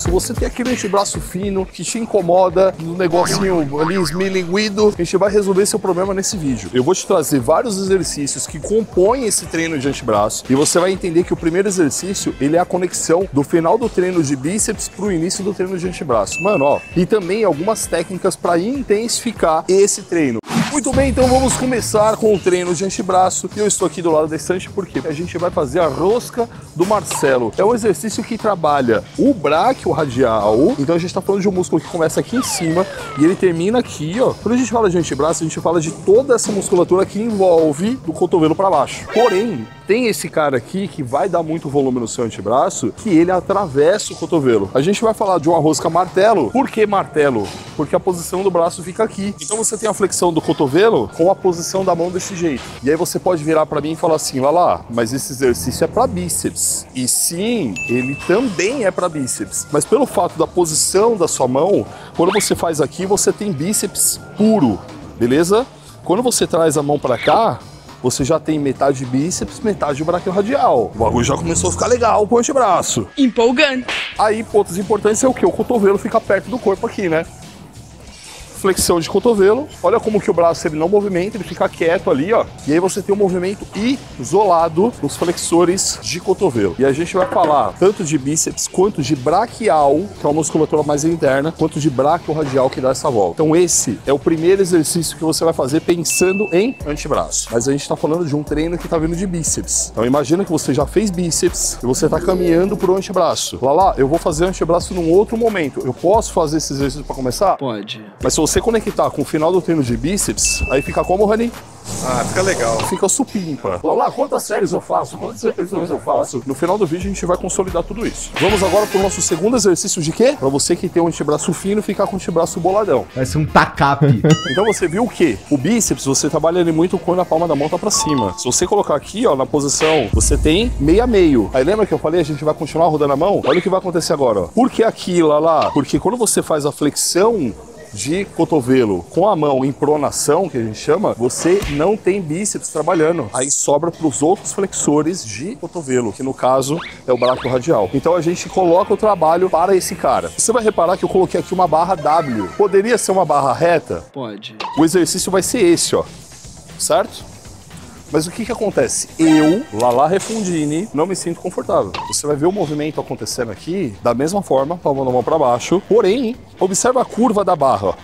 Se você tem aquele antebraço fino que te incomoda, no negocinho ali esmilinguido, a gente vai resolver seu problema nesse vídeo. Eu vou te trazer vários exercícios que compõem esse treino de antebraço e você vai entender que o primeiro exercício, ele é a conexão do final do treino de bíceps pro início do treino de antebraço. Mano, ó, e também algumas técnicas para intensificar esse treino. Muito bem, então vamos começar com o treino de antebraço. Eu estou aqui do lado da estante porque a gente vai fazer a rosca do Marcelo. É um exercício que trabalha o bráquio radial. Então a gente está falando de um músculo que começa aqui em cima e ele termina aqui, ó. Quando a gente fala de antebraço, a gente fala de toda essa musculatura que envolve do cotovelo para baixo. Porém, tem esse cara aqui que vai dar muito volume no seu antebraço, que ele atravessa o cotovelo. A gente vai falar de uma rosca martelo. Por que martelo? Porque a posição do braço fica aqui. Então você tem a flexão do cotovelo com a posição da mão desse jeito. E aí você pode virar para mim e falar assim, Lala, mas esse exercício é para bíceps. E sim, ele também é para bíceps. Mas pelo fato da posição da sua mão, quando você faz aqui, você tem bíceps puro, beleza? Quando você traz a mão para cá, você já tem metade de bíceps, metade de bráquio radial. O bagulho já começou a ficar legal pro antebraço. Empolgante. Aí, pontos importantes é o quê? O cotovelo fica perto do corpo aqui, né? Flexão de cotovelo. Olha como que o braço ele não movimenta, ele fica quieto ali, ó. E aí você tem um movimento isolado nos flexores de cotovelo. E a gente vai falar tanto de bíceps quanto de braquial, que é uma musculatura mais interna, quanto de bráquio radial que dá essa volta. Então esse é o primeiro exercício que você vai fazer pensando em antebraço. Mas a gente tá falando de um treino que tá vindo de bíceps. Então imagina que você já fez bíceps e você tá caminhando pro antebraço. Lá, eu vou fazer antebraço num outro momento. Eu posso fazer esse exercício para começar? Pode. Mas se você conectar com o final do treino de bíceps, aí fica como, Rani? Ah, fica legal. Fica supimpa. Lá, quantas séries eu faço? Quantas repetições eu faço? No final do vídeo a gente vai consolidar tudo isso. Vamos agora pro nosso segundo exercício de quê? Pra você que tem um antebraço fino, ficar com o antebraço boladão. Vai ser um tacape. Então você viu o quê? O bíceps, você trabalha ele muito quando a palma da mão tá pra cima. Se você colocar aqui, ó, na posição, você tem meio a meio. Aí lembra que eu falei, a gente vai continuar rodando a mão? Olha o que vai acontecer agora, ó. Por que aqui, lá? Porque quando você faz a flexão de cotovelo com a mão em pronação, que a gente chama, você não tem bíceps trabalhando. Aí sobra para os outros flexores de cotovelo, que no caso é o bráquio radial. Então a gente coloca o trabalho para esse cara. Você vai reparar que eu coloquei aqui uma barra W. Poderia ser uma barra reta? Pode. O exercício vai ser esse, ó. Certo? Mas o que acontece? Eu, Lala Refundini, não me sinto confortável. Você vai ver o movimento acontecendo aqui da mesma forma, palma da mão para baixo. Porém, observa a curva da barra, ó.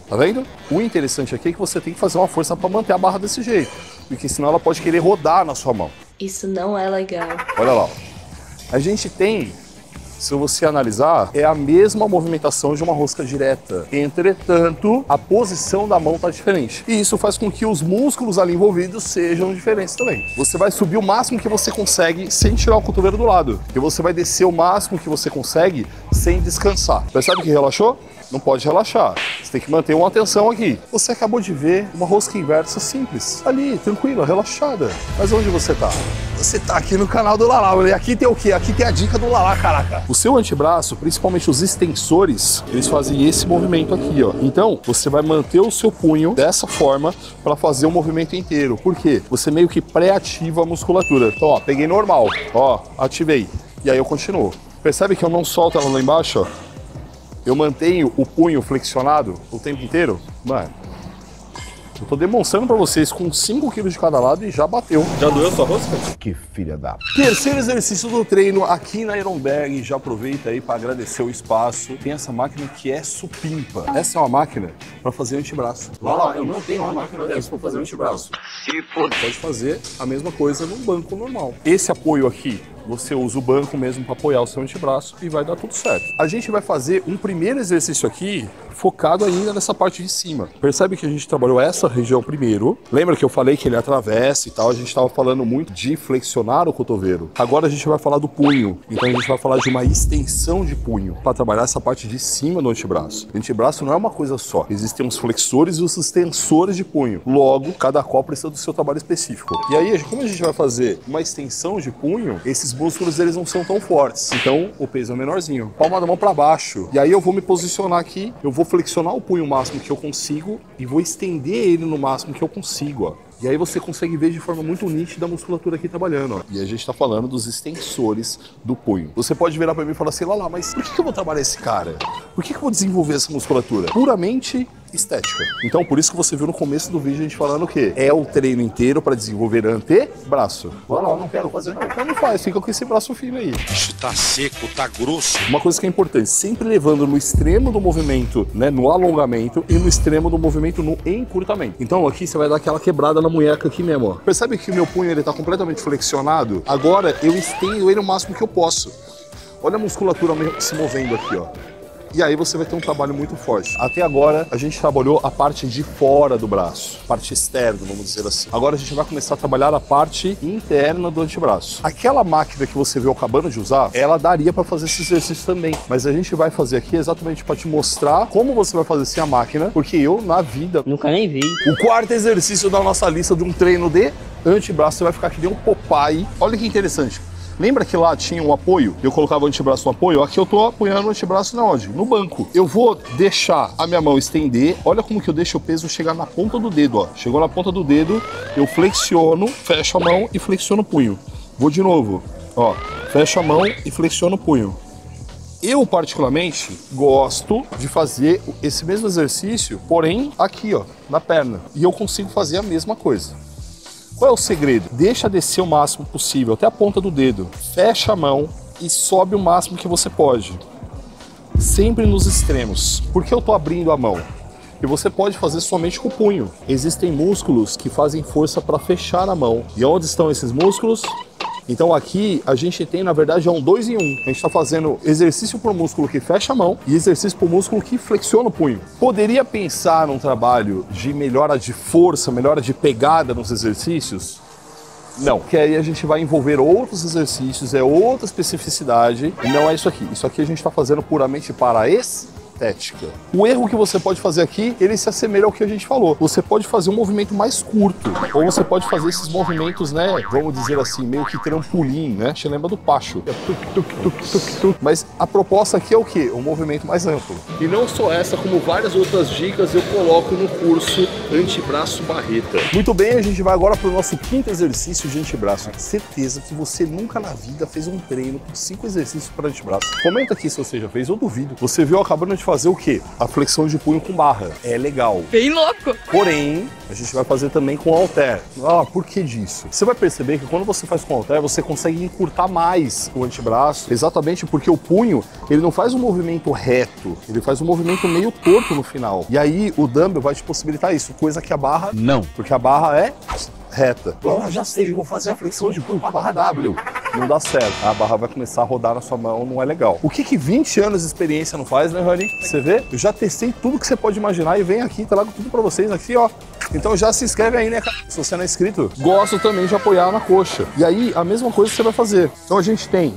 Tá vendo? O interessante aqui é que você tem que fazer uma força para manter a barra desse jeito, porque senão ela pode querer rodar na sua mão. Isso não é legal. Olha lá, ó. A gente tem, se você analisar, é a mesma movimentação de uma rosca direta. Entretanto, a posição da mão está diferente. E isso faz com que os músculos ali envolvidos sejam diferentes também. Você vai subir o máximo que você consegue sem tirar o cotovelo do lado. E você vai descer o máximo que você consegue sem descansar. Percebe que relaxou? Não pode relaxar. Você tem que manter uma atenção aqui. Você acabou de ver uma rosca inversa simples. Ali, tranquila, relaxada. Mas onde você tá? Você tá aqui no canal do Lala. E aqui tem o quê? Aqui tem a dica do Lala, caraca. O seu antebraço, principalmente os extensores, eles fazem esse movimento aqui, ó. Então, você vai manter o seu punho dessa forma para fazer o movimento inteiro. Por quê? Você meio que pré-ativa a musculatura. Então, ó, peguei normal. Ó, ativei. E aí eu continuo. Percebe que eu não solto ela lá embaixo, ó? Eu mantenho o punho flexionado o tempo inteiro? Mano, eu tô demonstrando pra vocês com 5 kg de cada lado e já bateu. Já doeu sua rosca? Que filha da... Terceiro exercício do treino aqui na Ironberg. Já aproveita aí pra agradecer o espaço. Tem essa máquina que é supimpa. Essa é uma máquina pra fazer antebraço. Lá, eu não tenho uma máquina dessa pra fazer antebraço. Pode fazer a mesma coisa num banco normal. Esse apoio aqui, você usa o banco mesmo para apoiar o seu antebraço e vai dar tudo certo. A gente vai fazer um primeiro exercício aqui focado ainda nessa parte de cima. Percebe que a gente trabalhou essa região primeiro. Lembra que eu falei que ele atravessa e tal? A gente estava falando muito de flexionar o cotovelo. Agora a gente vai falar do punho. Então a gente vai falar de uma extensão de punho para trabalhar essa parte de cima do antebraço. O antebraço não é uma coisa só. Existem os flexores e os extensores de punho. Logo, cada qual precisa do seu trabalho específico. E aí, como a gente vai fazer uma extensão de punho, esses músculos eles não são tão fortes. Então, o peso é menorzinho. Palma da mão para baixo. E aí eu vou me posicionar aqui, eu vou flexionar o punho o máximo que eu consigo e vou estender ele no máximo que eu consigo, ó. E aí você consegue ver de forma muito nítida a musculatura aqui trabalhando, ó. E a gente tá falando dos extensores do punho. Você pode virar pra mim e falar assim, Lala, mas por que eu vou trabalhar esse cara? Por que eu vou desenvolver essa musculatura? Puramente estética. Então, por isso que você viu no começo do vídeo a gente falando o quê? É o treino inteiro para desenvolver antebraço. Não, não quero fazer não. Então não faz, fica com esse braço fino aí. Bicho tá seco, tá grosso. Uma coisa que é importante, sempre levando no extremo do movimento, né, no alongamento e no extremo do movimento no encurtamento. Então aqui você vai dar aquela quebrada na munheca aqui mesmo, ó. Percebe que o meu punho ele tá completamente flexionado? Agora eu estendo ele o máximo que eu posso. Olha a musculatura se movendo aqui, ó. E aí você vai ter um trabalho muito forte. Até agora, a gente trabalhou a parte de fora do braço, parte externa, vamos dizer assim. Agora a gente vai começar a trabalhar a parte interna do antebraço. Aquela máquina que você viu acabando de usar, ela daria para fazer esse exercício também. Mas a gente vai fazer aqui exatamente para te mostrar como você vai fazer sem a máquina, porque eu, na vida... Nunca nem vi. O quarto exercício da nossa lista de um treino de antebraço, você vai ficar que nem um Popeye. Olha que interessante. Lembra que lá tinha um apoio? Eu colocava o antebraço no apoio? Aqui eu tô apoiando o antebraço na onde? No banco. Eu vou deixar a minha mão estender. Olha como que eu deixo o peso chegar na ponta do dedo, ó. Chegou na ponta do dedo, eu flexiono, fecho a mão e flexiono o punho. Vou de novo, ó. Fecho a mão e flexiono o punho. Eu, particularmente, gosto de fazer esse mesmo exercício, porém, aqui, ó, na perna. E eu consigo fazer a mesma coisa. Qual é o segredo? Deixa descer o máximo possível, até a ponta do dedo. Fecha a mão e sobe o máximo que você pode. Sempre nos extremos. Por que eu tô abrindo a mão? E você pode fazer somente com o punho. Existem músculos que fazem força para fechar a mão. E onde estão esses músculos? Então aqui a gente tem, na verdade, um 2 em 1. A gente está fazendo exercício para o músculo que fecha a mão e exercício para o músculo que flexiona o punho. Poderia pensar num trabalho de melhora de força, melhora de pegada nos exercícios? Não, porque aí a gente vai envolver outros exercícios, é outra especificidade, e não é isso aqui. Isso aqui a gente está fazendo puramente para a estética. O erro que você pode fazer aqui, ele se assemelha ao que a gente falou. Você pode fazer um movimento mais curto, ou você pode fazer esses movimentos, né, vamos dizer assim, meio que trampolim, né? Você lembra do Pacho. Mas a proposta aqui é o quê? Um movimento mais amplo. E não só essa, como várias outras dicas eu coloco no curso Antebraço Barreta. Muito bem, a gente vai agora para o nosso quinto exercício de antebraço. Certeza que você nunca na vida fez um treino com 5 exercícios para antebraço. Comenta aqui se você já fez, eu duvido. Você viu acabando de fazer o quê? A flexão de punho com barra. É legal. Bem louco. Porém, a gente vai fazer também com halter. Ah, por que disso? Você vai perceber que quando você faz com halter, você consegue encurtar mais o antebraço, exatamente porque o punho, ele não faz um movimento reto, ele faz um movimento meio torto no final. E aí o dumbbell vai te possibilitar isso, coisa que a barra não, porque a barra é reta. Já sei, vou fazer a flexão de punho com a barra W. Não dá certo. A barra vai começar a rodar na sua mão, não é legal. O que 20 anos de experiência não faz, né, Rani? Você vê? Eu já testei tudo que você pode imaginar e venho aqui, trago tudo pra vocês aqui, ó. Então já se inscreve aí, né, cara? Se você não é inscrito, gosto também de apoiar na coxa. E aí, a mesma coisa que você vai fazer. Então a gente tem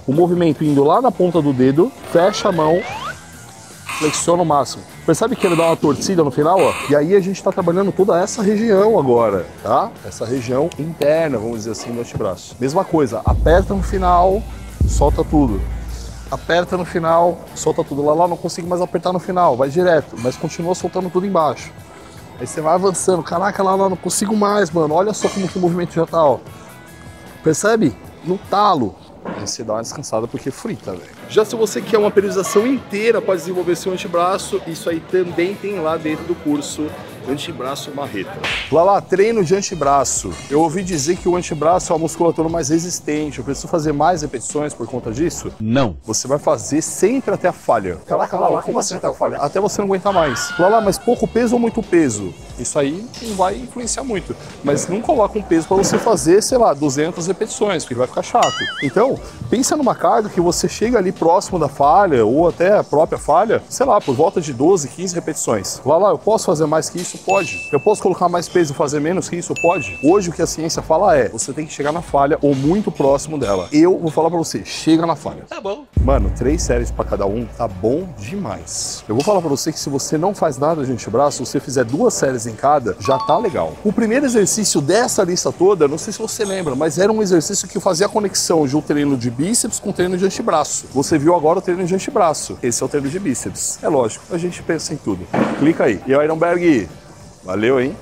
o movimento indo lá na ponta do dedo, fecha a mão, flexiona o máximo. Percebe que ele dá uma torcida no final, ó? E aí a gente tá trabalhando toda essa região agora, tá? Essa região interna, vamos dizer assim, do antebraço. Mesma coisa, aperta no final, solta tudo. Aperta no final, solta tudo. Lá não consigo mais apertar no final, vai direto, mas continua soltando tudo embaixo. Aí você vai avançando, caraca, lá não consigo mais, mano. Olha só como que o movimento já tá, ó. Percebe? No talo. Aí você dá uma descansada porque frita, velho. Já se você quer uma periodização inteira para desenvolver seu antebraço, isso aí também tem lá dentro do curso Antebraço Barreta. Lá, treino de antebraço. Eu ouvi dizer que o antebraço é a musculatura mais resistente. Eu preciso fazer mais repetições por conta disso? Não. Você vai fazer sempre até a falha. Caraca, lá, como assim até a falha? Até você não aguentar mais. Lá, mas pouco peso ou muito peso? Isso aí não vai influenciar muito. Mas não coloca um peso para você fazer, sei lá, 200 repetições, porque vai ficar chato. Então, pensa numa carga que você chega ali próximo da falha, ou até a própria falha, sei lá, por volta de 12, 15 repetições. Lá, eu posso fazer mais que isso? Pode. Eu posso colocar mais peso e fazer menos que isso? Pode. Hoje o que a ciência fala é, você tem que chegar na falha ou muito próximo dela. Eu vou falar pra você, chega na falha. Tá bom. Mano, 3 séries pra cada um, tá bom demais. Eu vou falar pra você que se você não faz nada de antebraço, se você fizer 2 séries em cada, já tá legal. O primeiro exercício dessa lista toda, não sei se você lembra, mas era um exercício que fazia a conexão de um treino de bíceps com treino de antebraço. Você viu agora o treino de antebraço. Esse é o treino de bíceps. É lógico, a gente pensa em tudo. Clica aí. E aí, Ironberg, valeu, hein?